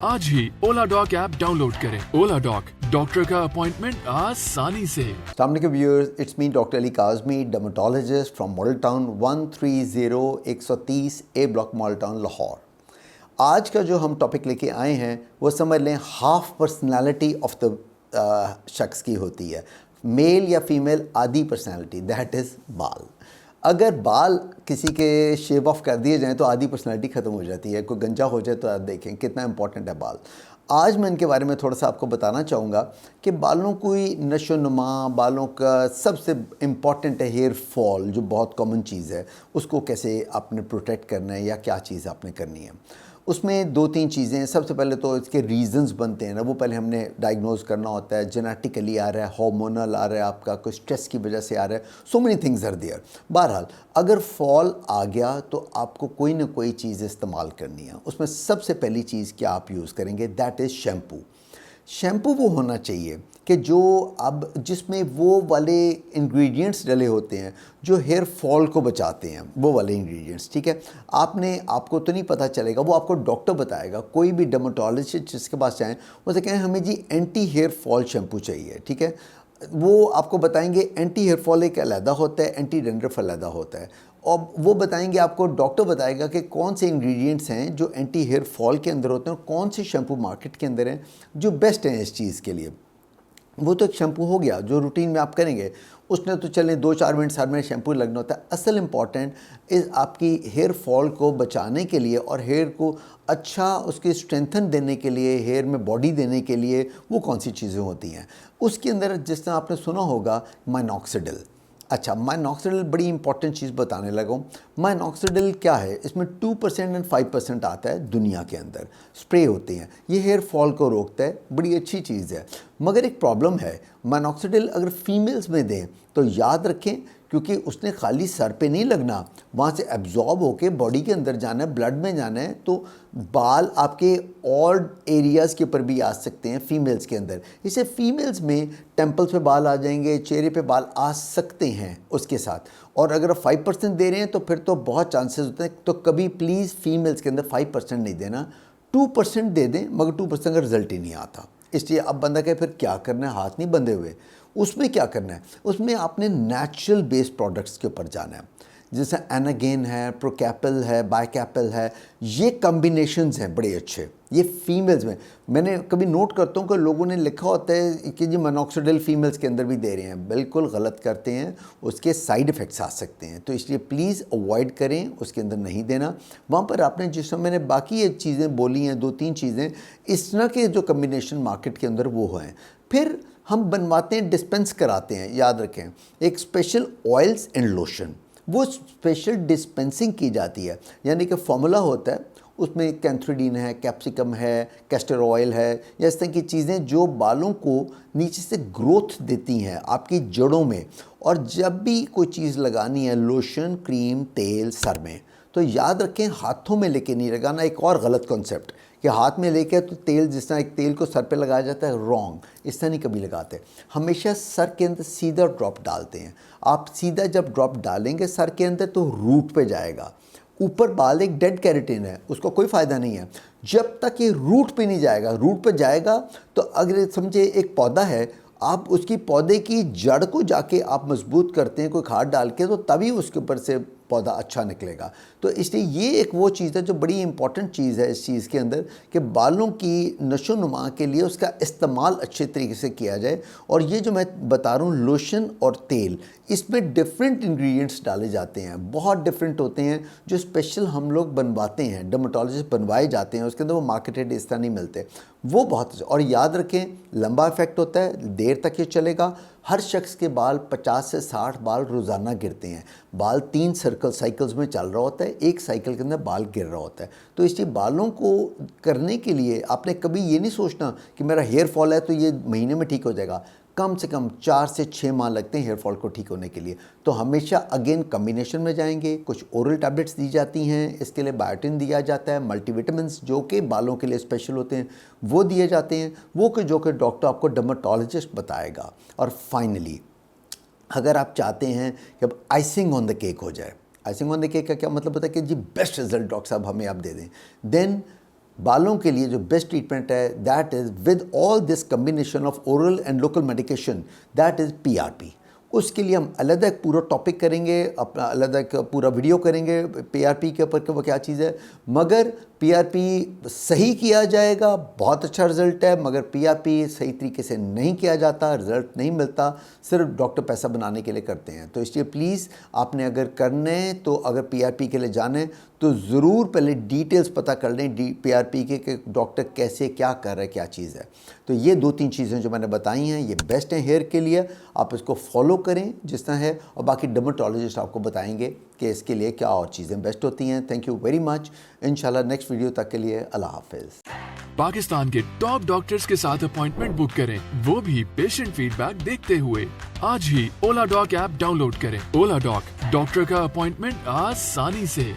आज ही ओला dock app download करें। ओला dock, doctor का अपॉइंटमेंट आसानी से। Assalamu alaikum viewers, it's me Dr. Ali Kazmi, dermatologist from Model Town 130 A Block Model Town Lahore. आज का जो हम टॉपिक लेके आए हैं वो समझ लें हाफ पर्सनालिटी ऑफ द शख्स की होती है, मेल या फीमेल आधी पर्सनालिटी, दैट इज़ बाल। अगर बाल किसी के शेव ऑफ कर दिए जाएं तो आधी पर्सनालिटी ख़त्म हो जाती है। कोई गंजा हो जाए तो आप देखें कितना इंपॉर्टेंट है बाल। आज मैं इनके बारे में थोड़ा सा आपको बताना चाहूँगा कि बालों की नशो नुमा, बालों का सबसे इम्पॉर्टेंट है हेयर फॉल, जो बहुत कॉमन चीज़ है, उसको कैसे आपने प्रोटेक्ट करना है या क्या चीज़ आपने करनी है। उसमें दो तीन चीज़ें हैं। सबसे पहले तो इसके रीज़न्स बनते हैं ना, वो पहले हमने डायग्नोज करना होता है। जेनेटिकली आ रहा है, हार्मोनल आ रहा है, आपका कोई स्ट्रेस की वजह से आ रहा है, so many things are there. बहरहाल अगर फॉल आ गया तो आपको कोई ना कोई चीज़ इस्तेमाल करनी है। उसमें सबसे पहली चीज़ क्या आप यूज़ करेंगे, दैट इज़ शैम्पू। शैम्पू वो होना चाहिए कि जो अब जिसमें वो वाले इंग्रेडिएंट्स डले होते हैं जो हेयर फॉल को बचाते हैं, वो वाले इंग्रेडिएंट्स, ठीक है। आपको तो नहीं पता चलेगा, वो आपको डॉक्टर बताएगा। कोई भी डर्मेटोलॉजिस्ट जिसके पास जाएँ वो से कहें हमें जी एंटी हेयर फॉल शैम्पू चाहिए, ठीक है। वो आपको बताएंगे एंटी हेयर फॉल एक अलहदा होता है, एंटी डैंड्रफ अलहदा होता है। और वो बताएंगे आपको, डॉक्टर बताएगा कि कौन से इंग्रेडिएंट्स हैं जो एंटी हेयर फॉल के अंदर होते हैं और कौन से शैम्पू मार्केट के अंदर हैं जो बेस्ट हैं इस चीज़ के लिए। वो तो एक शैम्पू हो गया जो रूटीन में आप करेंगे, उसने तो चलें 2-4 मिनट हर में शैम्पू लगना होता है। असल इम्पॉर्टेंट इज़ आपकी हेयर फॉल को बचाने के लिए और हेयर को अच्छा उसके स्ट्रेंथन देने के लिए, हेयर में बॉडी देने के लिए वो कौन सी चीज़ें होती हैं। उसके अंदर जिस तरह आपने सुना होगा माइनॉक्सिडिल। अच्छा, माइनॉक्सिडिल बड़ी इंपॉर्टेंट चीज़ बताने लगा हूँ। माइनॉक्सिडिल क्या है, इसमें 2% एंड 5% आता है दुनिया के अंदर, स्प्रे होते हैं। ये हेयर फॉल को रोकता है, बड़ी अच्छी चीज़ है। मगर एक प्रॉब्लम है, माइनॉक्सिडिल अगर फीमेल्स में दें तो याद रखें, क्योंकि उसने खाली सर पे नहीं लगना, वहाँ से एब्जॉर्ब होके बॉडी के अंदर जाना है, ब्लड में जाना है, तो बाल आपके और एरियाज़ के ऊपर भी आ सकते हैं फीमेल्स के अंदर। इसे फीमेल्स में टेम्पल्स पे बाल आ जाएंगे, चेहरे पे बाल आ सकते हैं उसके साथ। और अगर आप 5% दे रहे हैं तो फिर तो बहुत चांसेस होते हैं। तो कभी प्लीज़ फीमेल्स के अंदर 5% नहीं देना, 2% दे दें, मगर 2% का रिजल्ट ही नहीं आता। इसलिए अब बंदा कहे फिर क्या करना है, हाथ नहीं बंधे हुए। उसमें क्या करना है, उसमें आपने नेचुरल बेस्ड प्रोडक्ट्स के ऊपर जाना है, जैसे एनागेन है, प्रोकैपल है, बायकैपल है। ये कॉम्बिनेशंस हैं बड़े अच्छे, ये फीमेल्स में। मैंने कभी नोट करता हूँ कि लोगों ने लिखा होता है कि जी मोनोक्सिडिल फीमेल्स के अंदर भी दे रहे हैं, बिल्कुल गलत करते हैं, उसके साइड इफ़ेक्ट्स आ सकते हैं। तो इसलिए प्लीज़ अवॉइड करें, उसके अंदर नहीं देना। वहाँ पर आपने जिस समय मैंने बाकी ये चीज़ें बोली हैं, 2-3 चीज़ें इस तरह के जो कम्बिनेशन मार्केट के अंदर वो हैं। फिर हम बनवाते हैं, डिस्पेंस कराते हैं, याद रखें, एक स्पेशल ऑयल्स एंड लोशन, वो स्पेशल डिस्पेंसिंग की जाती है। यानी कि फार्मूला होता है, उसमें कैंथ्रोडीन है, कैप्सिकम है, कैस्टर ऑयल है, या इस तरह की चीज़ें जो बालों को नीचे से ग्रोथ देती हैं आपकी जड़ों में। और जब भी कोई चीज़ लगानी है, लोशन, क्रीम, तेल सर में, तो याद रखें हाथों में लेके नहीं लगाना। एक और गलत कॉन्सेप्ट कि हाथ में लेके तो तेल, जिस तरह एक तेल को सर पे लगाया जाता है, रॉन्ग, इस तरह नहीं कभी लगाते। हमेशा सर के अंदर सीधा ड्रॉप डालते हैं। आप सीधा जब ड्रॉप डालेंगे सर के अंदर तो रूट पे जाएगा। ऊपर बाल एक डेड कैरेटिन है, उसको कोई फ़ायदा नहीं है जब तक ये रूट पे नहीं जाएगा। रूट पे जाएगा तो अगर समझे एक पौधा है, आप उसकी पौधे की जड़ को जाके आप मजबूत करते हैं कोई खाद डाल के, तो तभी उसके ऊपर से पौधा अच्छा निकलेगा। तो इसलिए ये एक वो चीज़ है जो बड़ी इंपॉर्टेंट चीज़ है इस चीज़ के अंदर, कि बालों की नशो नुमा के लिए उसका इस्तेमाल अच्छे तरीके से किया जाए। और ये जो मैं बता रहा हूँ लोशन और तेल, इसमें डिफरेंट इंग्रेडिएंट्स डाले जाते हैं, बहुत डिफरेंट होते हैं, जो स्पेशल हम लोग बनवाते हैं, डर्मेटोलॉजिस्ट बनवाए जाते हैं, उसके अंदर वो मार्केटेड इस तरह नहीं मिलते, वो बहुत। और याद रखें लंबा इफेक्ट होता है, देर तक ये चलेगा। हर शख्स के बाल 50 से 60 बाल रोज़ाना गिरते हैं। बाल 3 साइकिल्स में चल रहा होता है, एक साइकिल के अंदर बाल गिर रहा होता है। तो इसलिए बालों को करने के लिए आपने कभी ये नहीं सोचना कि मेरा हेयर फॉल है तो ये महीने में ठीक हो जाएगा। कम से कम 4 से 6 माह लगते हैं हेयर फॉल को ठीक होने के लिए। तो हमेशा अगेन कम्बिनेशन में जाएंगे। कुछ ओरल टैबलेट्स दी जाती हैं, इसके लिए बायोटिन दिया जाता है, मल्टीविटामिन्स जो कि बालों के लिए स्पेशल होते हैं वो दिए जाते हैं, वो कि जो कि डॉक्टर आपको डर्मेटोलॉजिस्ट बताएगा। और फाइनली अगर आप चाहते हैं कि अब आइसिंग ऑन द केक हो जाए, आइसिंग ऑन द केक का क्या मतलब होता है कि जी बेस्ट रिजल्ट डॉक्टर साहब हमें आप दे दें, देन बालों के लिए जो बेस्ट ट्रीटमेंट है that is with all this combination of oral and local medication, that is PRP। उसके लिए हम अलग एक पूरा टॉपिक करेंगे, अपना अलग एक पूरा वीडियो करेंगे PRP के ऊपर कि वो क्या चीज़ है। मगर PRP सही किया जाएगा, बहुत अच्छा रिजल्ट है, मगर PRP सही तरीके से नहीं किया जाता, रिजल्ट नहीं मिलता, सिर्फ डॉक्टर पैसा बनाने के लिए करते हैं। तो इसलिए प्लीज़ आपने अगर करने तो अगर PRP के लिए जाने तो ज़रूर पहले डिटेल्स पता कर लें PRP के कि डॉक्टर कैसे क्या कर रहा है, क्या चीज़ है। तो ये 2-3 चीज़ें जो मैंने बताई हैं ये बेस्ट हैं हेयर के लिए, आप इसको फॉलो करें जिस तरह है, और बाकी डर्मेटोलॉजिस्ट आपको बताएंगे कि इसके लिए क्या और चीज़ें बेस्ट होती हैं। Thank you very much. इंशाल्लाह नेक्स्ट वीडियो तक के लिए अल्लाह हाफिज़। पाकिस्तान के टॉप डॉक्टर्स के साथ अपॉइंटमेंट बुक करें, वो भी पेशेंट फीडबैक देखते हुए। आज ही ओला डॉक ऐप डाउनलोड करें। ओला डॉक, डॉक्टर का अपॉइंटमेंट आसानी से।